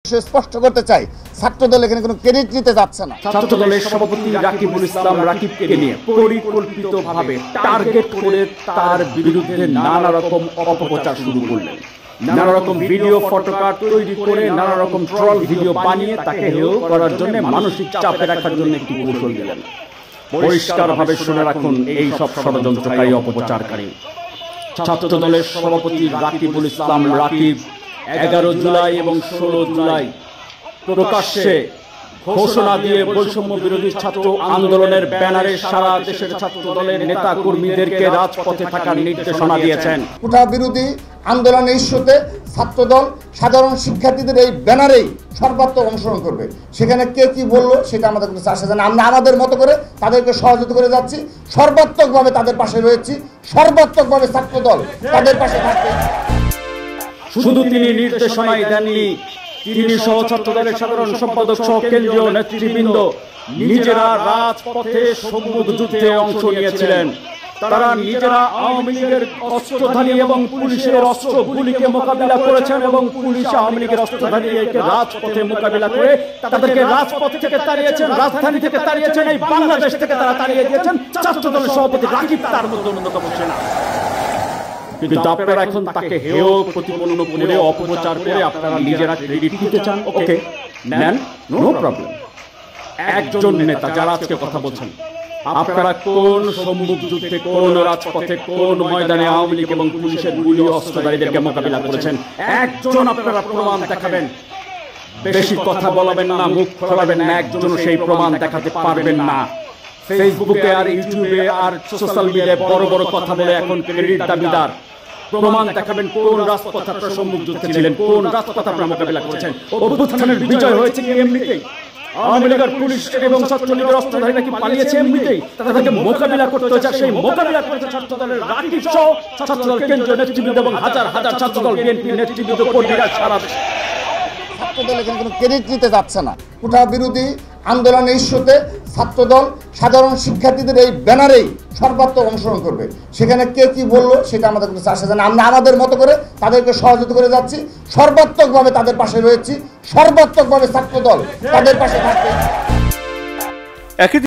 স্পষ্ট করতে চাই, ছাত্রদল এখানে কোনো ক্রেডিট নিতে যাচ্ছে না। ছাত্রদলের সভাপতি রাকিবুল ইসলাম রাকিবকে নিয়ে পরিকল্পিতভাবে টার্গেট করে তার বিরুদ্ধে নানা রকম অপপ্রচার শুরু করলেন, নানা রকম ভিডিও ফটোকার্ড তৈরি করে নানা রকম ট্রল ভিডিও বানিয়ে তাকে হেয় করার জন্য মানসিক চাপে রাখার জন্য একটি কৌশল দিলেন। পরিষ্কারভাবে শুনে রাখুন, এই সব ষড়যন্ত্রকারী অপপ্রচারকারী ছাত্রদলের সভাপতি রাকিবুল ইসলাম রাকিব 11 জুলাই এবং 16 জুলাই প্রকাশ্যে ঘোষণা দিয়ে বৈষম্য বিরোধী ছাত্র আন্দোলনের ব্যানারে সারা দেশের ছাত্র দলের নেতা কর্মীদেরকে রাজপথে থাকার নির্দেশনা দিয়েছেন। কোটা বিরোধী আন্দোলনের ইস্যুতে ছাত্রদল সাধারণ শিক্ষার্থীদের এই ব্যানারেই সর্বাত্মক অংশগ্রহণ করবে। সেখানে কে কি বললো সেটা আমাদের কোনো চাষা জানে। আমরা আমাদের মতো করে তাদেরকে সহযোগিতা করে যাচ্ছি, সর্বাত্মকভাবে তাদের পাশে রয়েছি, সর্বাত্মকভাবে ছাত্রদল তাদের পাশে থাকবে। শুধু তিনি নির্দেশনাই দেননি, তিনি সহ ছাত্রদলের সাধারণ সম্পাদক সহ কেন্দ্রীয় নেতৃবৃন্দ নিজেরা রাজপথে সম্মুখ যুদ্ধে অংশ নিয়েছিলেন। তারা নিজেরা আওয়ামী লীগের অস্ত্রধারী এবং পুলিশের অস্ত্র গুলিকে মোকাবিলা করেছেন এবং পুলিশ আওয়ামী লীগের অস্ত্রধারীকে রাজপথে মোকাবিলা করে তাদেরকে রাজপথ থেকে তাড়িয়েছেন, রাজধানী থেকে তাড়িয়েছেন, এই বাংলাদেশ থেকে তারা তাড়িয়ে দিয়েছেন। ছাত্রদলের সভাপতি রাকিব তার মধ্যে অন্যতম ছিলেন। কিন্তু আপনারা এখন তাকে হেয় প্রতিপন্ন করে অপপ্রচার করে আপনারা নিজেরা ক্রেডিট নিতে চান। ওকে, নেন, নো প্রবলেম। একজন নেতা যারা আজকে কথা বলছেন, আপনারা কোন সম্মুখ যুদ্ধে, কোন রাজপথে, কোন ময়দানে আওয়ামী লীগ এবং পুলিশের গুলি অস্ত্রধারীদেরকে মোকাবিলা করেছেন, একজন আপনারা প্রমাণ দেখাবেন। বেশি কথা বলবেন না, মুখ খোলাবেন না, একজন সেই প্রমাণ দেখাতে পারবেন না। ফেসবুকে আর ইউটিউবে আর সোশ্যাল মিডিয়ায় বড় বড় কথা বলে এখন ক্রেডিট দাবিদার। প্রমাণ দেখাবেন কোন রাজপথে আপনারা সম্মুখ যুদ্ধে ছিলেন, কোন রাজপথে আপনারা মোকাবিলা করেছেন। অভ্যুত্থানের বিজয় হয়েছে কি এমনিতেই? আওয়ামী লীগের পুলিশ এবং ছাত্রলীগের অস্ত্রধারীরা কি পালিয়েছে এমনিতেই? তাদেরকে মোকাবিলা করতে হয়েছে। সেই মোকাবিলা করেছে ছাত্রদলের রাকিব সহ ছাত্রদল কেন্দ্রীয় নেতৃবৃন্দ এবং হাজার হাজার ছাত্রদল বিএনপি নেতৃবৃন্দ কর্মীরা সারা দেশে। ছাত্রদল এখানে কোনো ক্রেডিট নিতে যাচ্ছে না। কোটা বিরোধী আন্দোলনের ইস্যুতে ছাত্রদল সাধারণ শিক্ষার্থীদের এই ব্যানারেই সর্বাত্মক অংশগ্রহণ করবে। সেখানে কে কি বললো সেটা আমাদের কোনো চাষা জানে। আমরা আমাদের মতো করে তাদেরকে সহযোগিতা করে যাচ্ছি, সর্বাত্মকভাবে তাদের পাশে রয়েছি, সর্বাত্মকভাবে ছাত্রদল তাদের পাশে থাকবে।